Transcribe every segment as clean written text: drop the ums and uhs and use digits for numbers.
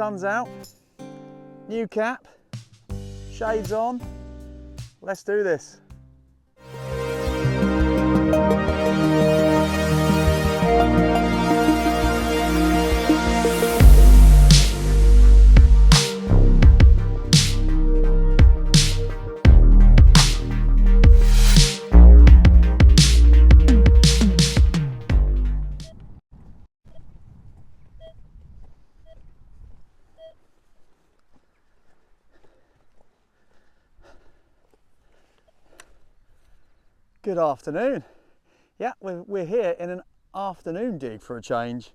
sun's out, new cap, shades on, let's do this. Good afternoon. Yeah, we're here in an afternoon dig for a change.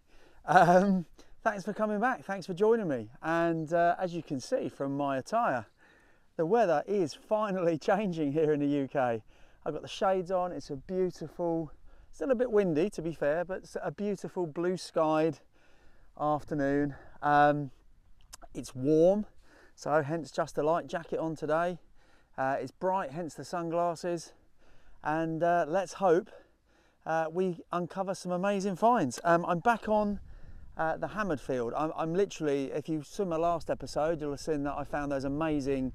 Thanks for coming back, thanks for joining me. And as you can see from my attire, the weather is finally changing here in the UK. I've got the shades on, it's a beautiful, still a bit windy to be fair, but it's a beautiful blue skied afternoon. It's warm, so hence just a light jacket on today. It's bright, hence the sunglasses. And let's hope we uncover some amazing finds. I'm back on the hammered field. I'm literally, if you saw my last episode, you'll have seen that I found those amazing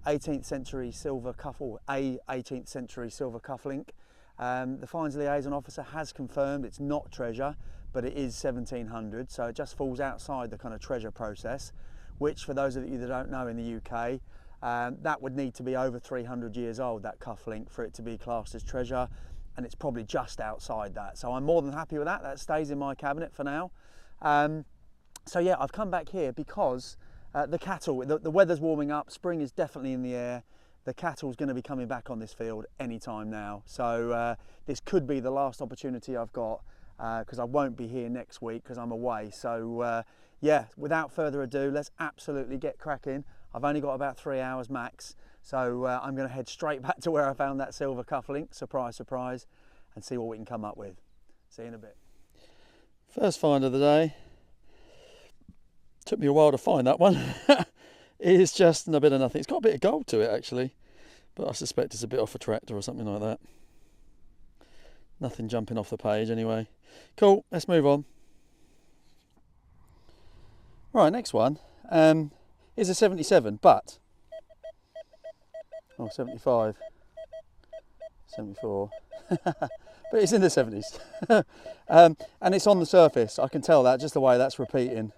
18th century silver cuff, or a 18th century silver cufflink. The finds liaison officer has confirmed it's not treasure, but it is 1700, so it just falls outside the kind of treasure process, which for those of you that don't know in the UK, that would need to be over 300 years old, that cufflink, for it to be classed as treasure, and it's probably just outside that. So I'm more than happy with that. That stays in my cabinet for now. So yeah, I've come back here because the cattle, the weather's warming up, spring is definitely in the air. The cattle's going to be coming back on this field anytime now. So this could be the last opportunity I've got, because I won't be here next week because I'm away. So yeah, without further ado, let's absolutely get cracking. I've only got about 3 hours max, so I'm going to head straight back to where I found that silver cufflink, surprise, surprise, and see what we can come up with. See you in a bit. First find of the day. Took me a while to find that one. It's just a bit of nothing. It's got a bit of gold to it actually, but I suspect it's a bit off a tractor or something like that. Nothing jumping off the page anyway. Cool, let's move on. Right, next one. Is a 77, but, oh, 75, 74, but it's in the 70s. And it's on the surface. I can tell that just the way that's repeating,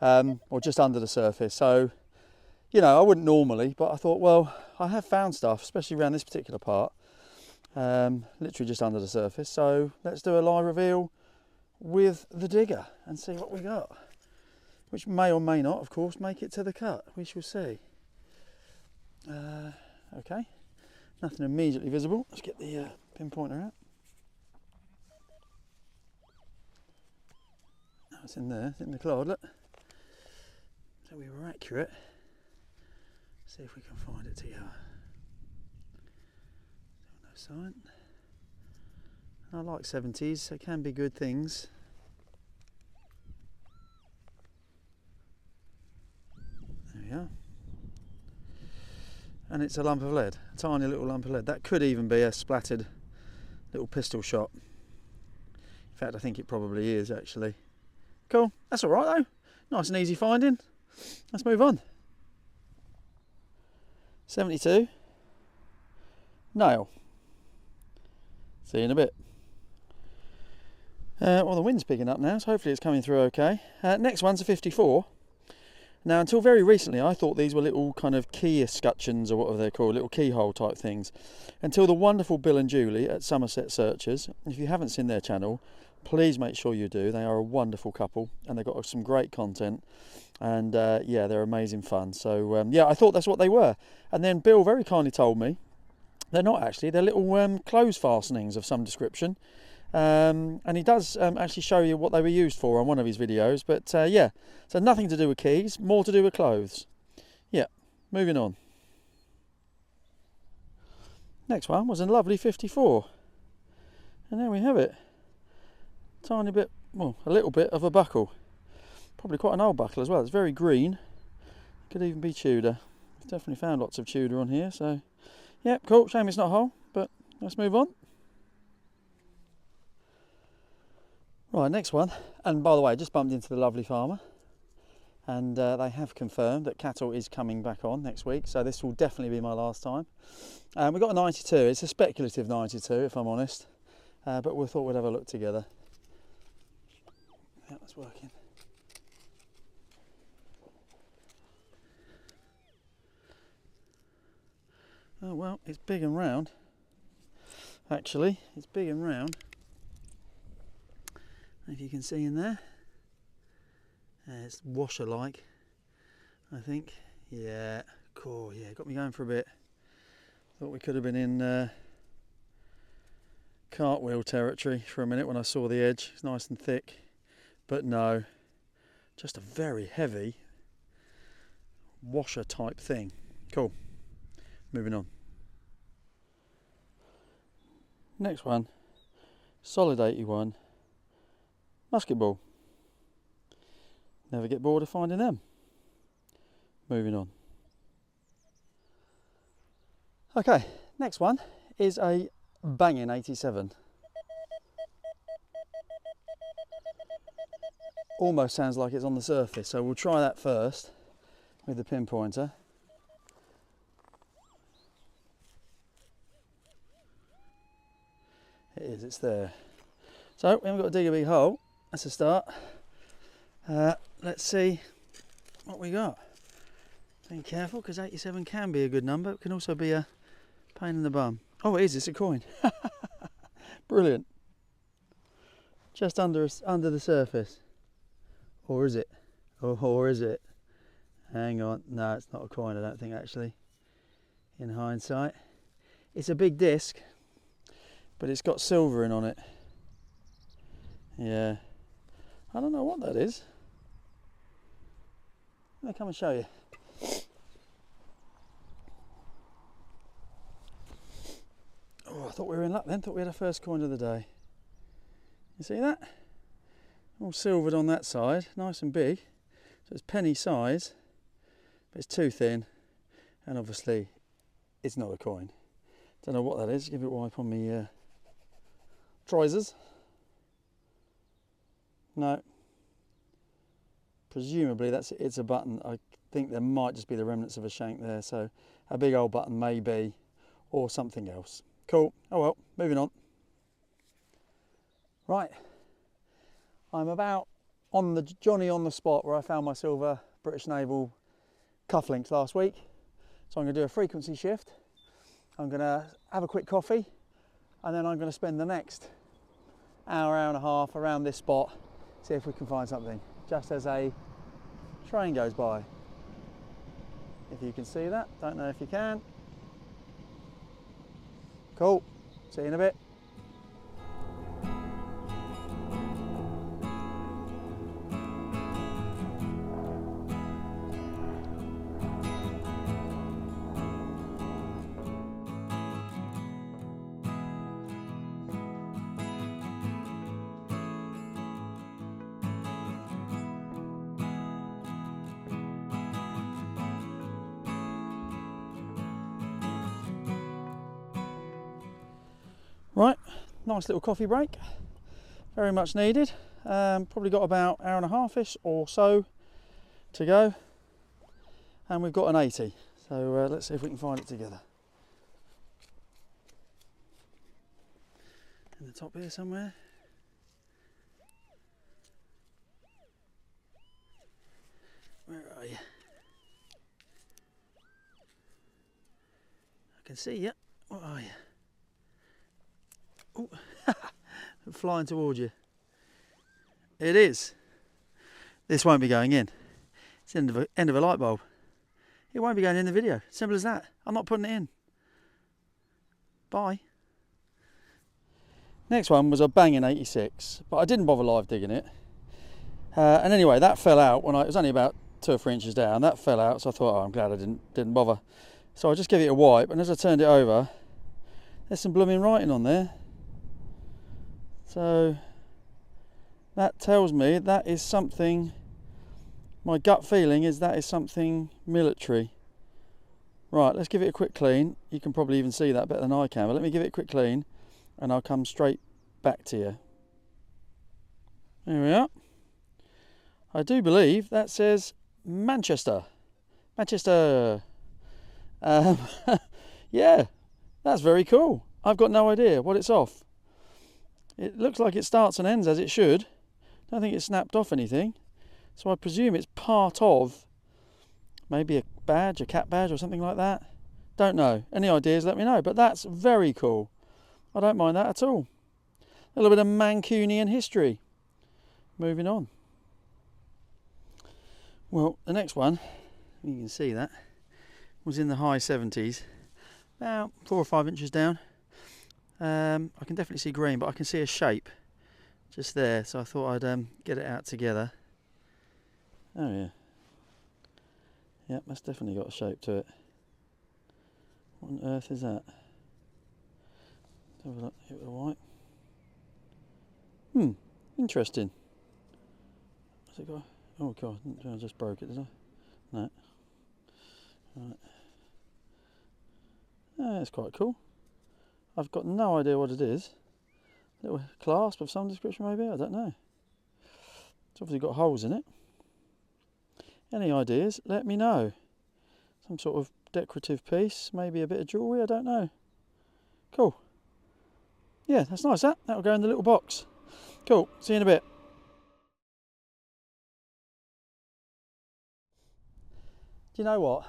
or just under the surface. So, you know, I wouldn't normally, but I thought, well, I have found stuff, especially around this particular part, literally just under the surface. So let's do a live reveal with the digger and see what we got. Which may or may not, of course, make it to the cut. We shall see. Okay, nothing immediately visible. Let's get the pinpointer out. Oh, it's in there, it's in the clod, look. So we were accurate. See if we can find it together. No sign. I like 70s, they can be good things. Yeah, and it's a lump of lead, a tiny little lump of lead. That could even be a splattered little pistol shot. In fact, I think it probably is actually. Cool, that's all right though. Nice and easy finding. Let's move on. 72. Nail. See you in a bit. Well, the wind's picking up now, so hopefully it's coming through okay. Next one's a 54. Now, until very recently, I thought these were little kind of key escutcheons or whatever they're called, little keyhole type things. Until the wonderful Bill and Julie at Somerset Searchers. If you haven't seen their channel, please make sure you do. They are a wonderful couple and they've got some great content. And yeah, they're amazing fun. So yeah, I thought that's what they were. And then Bill very kindly told me they're not actually. They're little clothes fastenings of some description. And he does actually show you what they were used for on one of his videos, but yeah, so nothing to do with keys, more to do with clothes. Yeah, moving on. Next one was a lovely 54, and there we have it. Tiny bit, well, a little bit of a buckle, probably quite an old buckle as well. It's very green, could even be Tudor. I've definitely found lots of Tudor on here, so yeah, cool. Shame it's not a hole, but let's move on. Right, next one, and by the way, I just bumped into the lovely farmer. and they have confirmed that cattle is coming back on next week, so this will definitely be my last time. We've got a 92. It's a speculative 92 if I'm honest, but we thought we'd have a look together. Yeah, that's working. Oh well, it's big and round. Actually, it's big and round. If you can see in there, it's washer-like, I think. Yeah, cool. Yeah, got me going for a bit. Thought we could have been in cartwheel territory for a minute when I saw the edge. It's nice and thick, but no, just a very heavy washer type thing. Cool. Moving on. Next one, solid 81. Musket ball. Never get bored of finding them. Moving on. Okay, next one is a banging 87. Almost sounds like it's on the surface, so we'll try that first with the pinpointer. It is, it's there. So we haven't got to dig a big hole. That's a start. Let's see what we got. Be careful, because 87 can be a good number. It can also be a pain in the bum. Oh, it is. It's a coin. Brilliant. Just under the surface. Or is it? Or is it? Hang on. No, it's not a coin, I don't think, actually. In hindsight. It's a big disc, but it's got silver in on it. Yeah. I don't know what that is. Let me come and show you. Oh, I thought we were in luck then. Thought we had our first coin of the day. You see that? All silvered on that side, nice and big. So it's penny size, but it's too thin, and obviously it's not a coin. Don't know what that is. Give it a wipe on me trousers. No. Presumably it's a button. I think there might just be the remnants of a shank there, so a big old button maybe, or something else. Cool. Oh well, moving on. Right, I'm about on the Johnny on the spot where I found my silver British Naval cufflinks last week. So I'm going to do a frequency shift. I'm going to have a quick coffee, and then I'm going to spend the next hour and a half around this spot, see if we can find something, just as a train goes by. If you can see that, don't know if you can. Cool, see you in a bit. Right, nice little coffee break, very much needed. Probably got about an hour and a half-ish or so to go, and we've got an 80, so let's see if we can find it together. In the top here somewhere. Where are you? I can see you. What are you? Oh, flying towards you. It is. This won't be going in. It's the end of a light bulb. It won't be going in the video. Simple as that. I'm not putting it in. Bye. Next one was a banging 86, but I didn't bother live digging it. And anyway, that fell out when it was only about 2 or 3 inches down. That fell out, so I thought, oh, I'm glad I didn't bother. So I just gave it a wipe, and as I turned it over, there's some blooming writing on there. So that tells me that is something, my gut feeling is that is something military. Right, let's give it a quick clean. You can probably even see that better than I can, but let me give it a quick clean and I'll come straight back to you. There we are. I do believe that says Manchester. Um, yeah, that's very cool. I've got no idea what it's off. It looks like it starts and ends as it should. I don't think it's snapped off anything. So I presume it's part of maybe a badge, a cat badge or something like that. Don't know. Any ideas, let me know. But that's very cool. I don't mind that at all. A little bit of Mancunian history. Moving on. Well, the next one, you can see that, was in the high 70s. About 4 or 5 inches down. I can definitely see green, but I can see a shape just there. So I thought I'd get it out together. Oh yeah. Yep, that's definitely got a shape to it. What on earth is that? Let's have a look, hit with a white. Interesting. What's it got? Oh god, I just broke it, did I? No. Right. Yeah, it's quite cool. I've got no idea what it is. Little clasp of some description maybe, I don't know. It's obviously got holes in it. Any ideas? Let me know. Some sort of decorative piece, maybe a bit of jewellery, I don't know. Cool. Yeah, that's nice that. That'll go in the little box. Cool, see you in a bit. Do you know what?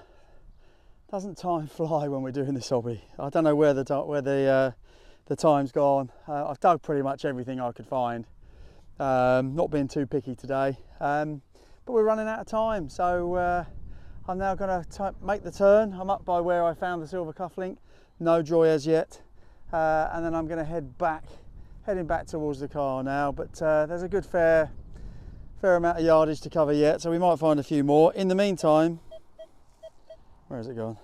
Doesn't time fly when we're doing this hobby? I don't know where the time's gone. I've dug pretty much everything I could find. Not being too picky today, but we're running out of time. So I'm now going to make the turn. I'm up by where I found the silver cufflink. No joy as yet, and then I'm going to heading back towards the car now. But there's a good fair amount of yardage to cover yet, so we might find a few more. In the meantime, where has it gone?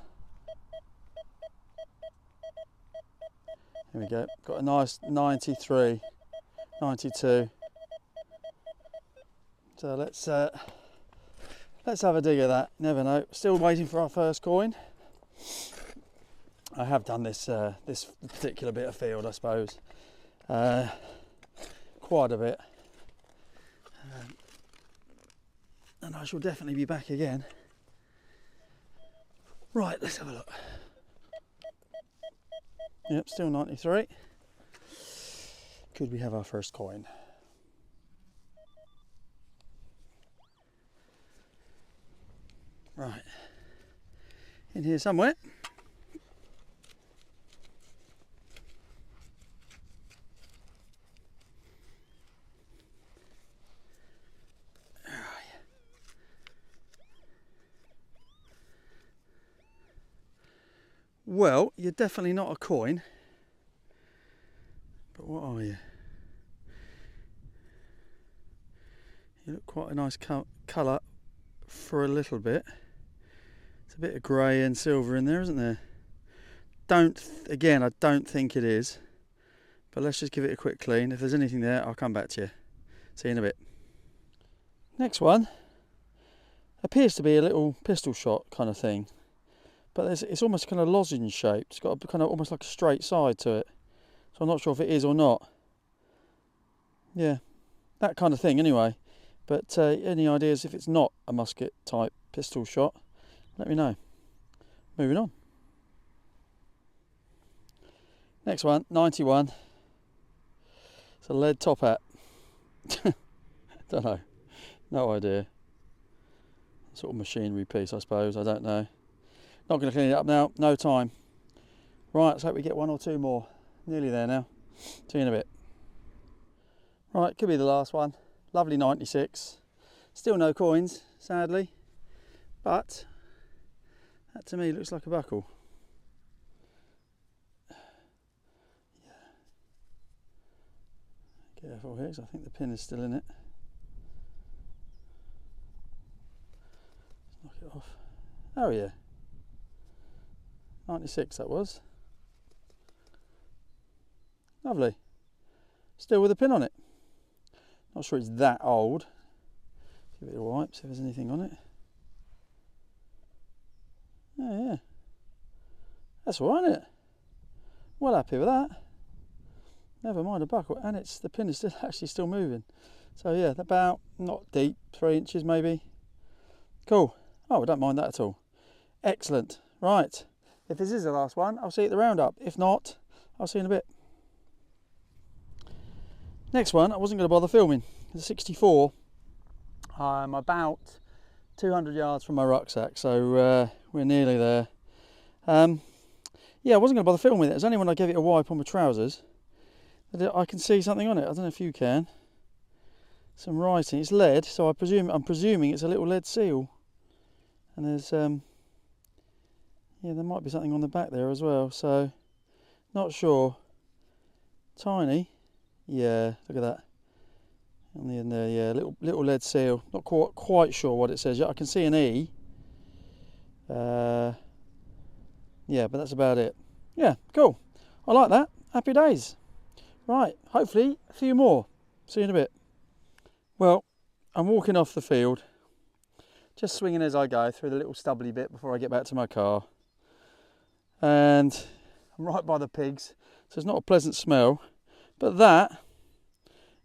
Here we go. Got a nice 93, 92. So let's have a dig at that. Never know. Still waiting for our first coin. I have done this this particular bit of field, I suppose, quite a bit, and I shall definitely be back again. Right, let's have a look. Yep, still 93. Could we have our first coin? Right, in here somewhere. Well, you're definitely not a coin, but what are you? You look quite a nice colour for a little bit. It's a bit of grey and silver in there, isn't there? Again, I don't think it is, but let's just give it a quick clean. If there's anything there, I'll come back to you. See you in a bit. Next one appears to be a little pistol shot kind of thing. But it's almost kind of lozenge shaped. It's got a kind of almost like a straight side to it. So I'm not sure if it is or not. Yeah, that kind of thing anyway. But any ideas if it's not a musket type pistol shot, let me know. Moving on. Next one, 91. It's a lead top hat. Don't know. No idea. Sort of machinery piece, I suppose. I don't know. Not going to clean it up now, no time. Right, let's hope we get one or two more. Nearly there now. See you in a bit. Right, could be the last one. Lovely 96. Still no coins, sadly. But that to me looks like a buckle. Yeah. Careful here, because I think the pin is still in it. Let's knock it off. Oh yeah. 96 that was. Lovely. Still with a pin on it. Not sure it's that old. Give it a wipe, see if there's anything on it. Oh yeah. That's all right, isn't it? Well happy with that. Never mind a buckle, and the pin is actually still moving. So yeah, about not deep, 3 inches maybe. Cool. Oh, I don't mind that at all. Excellent. Right. If this is the last one, I'll see you at the roundup. If not, I'll see you in a bit. Next one, I wasn't going to bother filming. It's 64. I'm about 200 yards from my rucksack, so we're nearly there. Yeah, I wasn't going to bother filming it. It was only when I gave it a wipe on my trousers that I can see something on it. I don't know if you can. Some writing. It's lead, so I'm presuming it's a little lead seal. And there's yeah, there might be something on the back there as well. So not sure. Tiny. Yeah, look at that. On the end there, yeah, little lead seal. Not quite sure what it says yet. I can see an E. Yeah, but that's about it. Yeah, cool. I like that. Happy days. Right, hopefully a few more. See you in a bit. Well, I'm walking off the field, just swinging as I go through the little stubbly bit before I get back to my car. And I'm right by the pigs, so it's not a pleasant smell. But that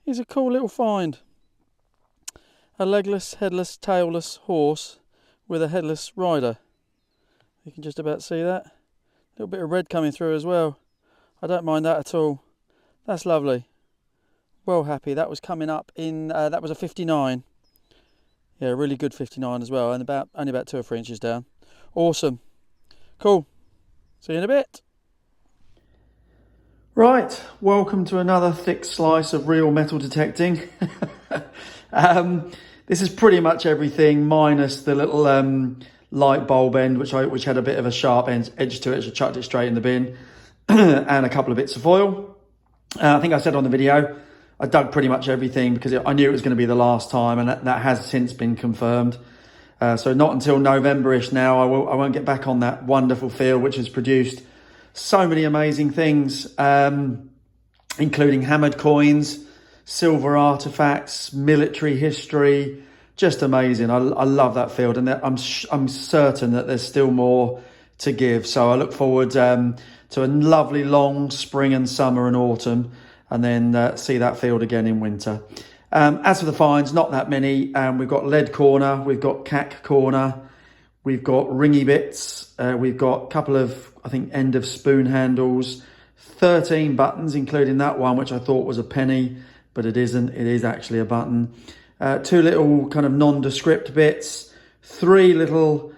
is a cool little find. A legless, headless, tailless horse with a headless rider. You can just about see that. A little bit of red coming through as well. I don't mind that at all. That's lovely. Well happy. That was coming up in, that was a 59. Yeah, really good 59 as well, and only about 2 or 3 inches down. Awesome. Cool. See you in a bit. Right, welcome to another thick slice of real metal detecting. This is pretty much everything minus the little light bulb end, which had a bit of a sharp edge to it. So I chucked it straight in the bin, and a couple of bits of foil. I think I said on the video, I dug pretty much everything because I knew it was going to be the last time, and that has since been confirmed. So not until November-ish now, I won't get back on that wonderful field, which has produced so many amazing things, including hammered coins, silver artifacts, military history. Just amazing. I love that field, and I'm certain that there's still more to give. So I look forward to a lovely long spring and summer and autumn, and then see that field again in winter. As for the finds, not that many. We've got lead corner, we've got cack corner, we've got ringy bits, we've got a couple of, I think, end of spoon handles, 13 buttons, including that one, which I thought was a penny, but it isn't. It is actually a button. 2 little kind of nondescript bits, 3 little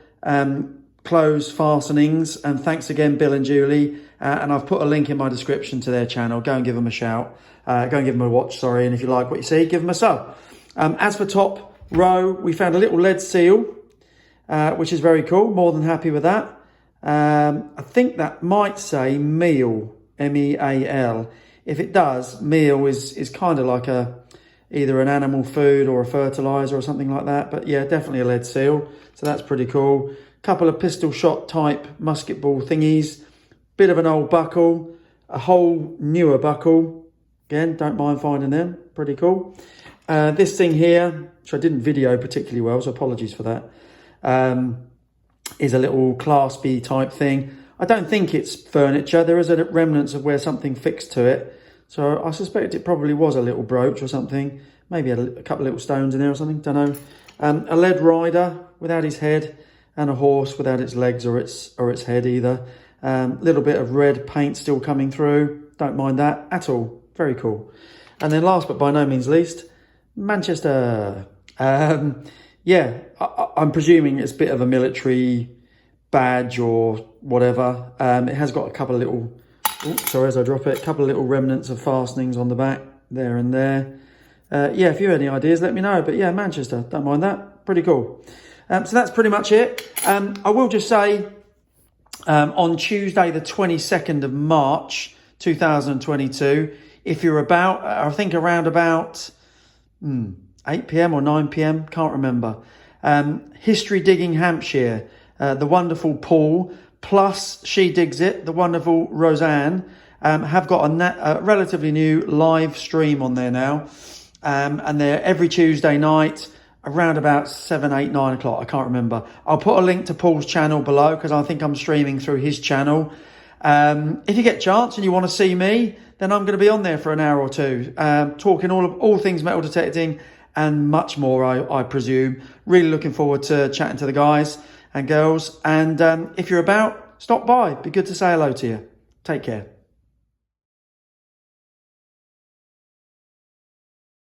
closed fastenings, and thanks again, Bill and Julie. And I've put a link in my description to their channel. Go and give them a shout. Go and give them a watch, sorry. And if you like what you see, give them a sub. As for top row, we found a little lead seal, which is very cool. More than happy with that. I think that might say meal, M-E-A-L. If it does, meal is kind of like either an animal food or a fertilizer or something like that. But yeah, definitely a lead seal. So that's pretty cool. Couple of pistol shot type musket ball thingies. Bit of an old buckle. A whole newer buckle. Again, don't mind finding them. Pretty cool. This thing here, which I didn't video particularly well, so apologies for that, is a little Class B type thing. I don't think it's furniture. There is a remnants of where something fixed to it. So I suspect it probably was a little brooch or something. Maybe a couple of little stones in there or something. Don't know. A lead rider without his head, and a horse without its legs or its head either. Little bit of red paint still coming through. Don't mind that at all. Very cool. And then last but by no means least, Manchester. Yeah, I'm presuming it's a bit of a military badge or whatever. It has got a couple of little, sorry as I drop it, a couple of little remnants of fastenings on the back there and there. Yeah, if you have any ideas, let me know. But yeah, Manchester, don't mind that. Pretty cool. So that's pretty much it. I will just say, on Tuesday, the 22nd of March, 2022, if you're about, I think around about 8 p.m. or 9 p.m, can't remember. History Digging Hampshire, the wonderful Paul, plus She Digs It, the wonderful Roseanne, have got a relatively new live stream on there now. And they're every Tuesday night around about 7, 8, 9 o'clock. I can't remember. I'll put a link to Paul's channel below because I think I'm streaming through his channel. If you get a chance and you want to see me, then I'm going to be on there for an hour or two, talking all things metal detecting and much more, I presume. Really looking forward to chatting to the guys and girls. And if you're about, stop by. Be good to say hello to you. Take care.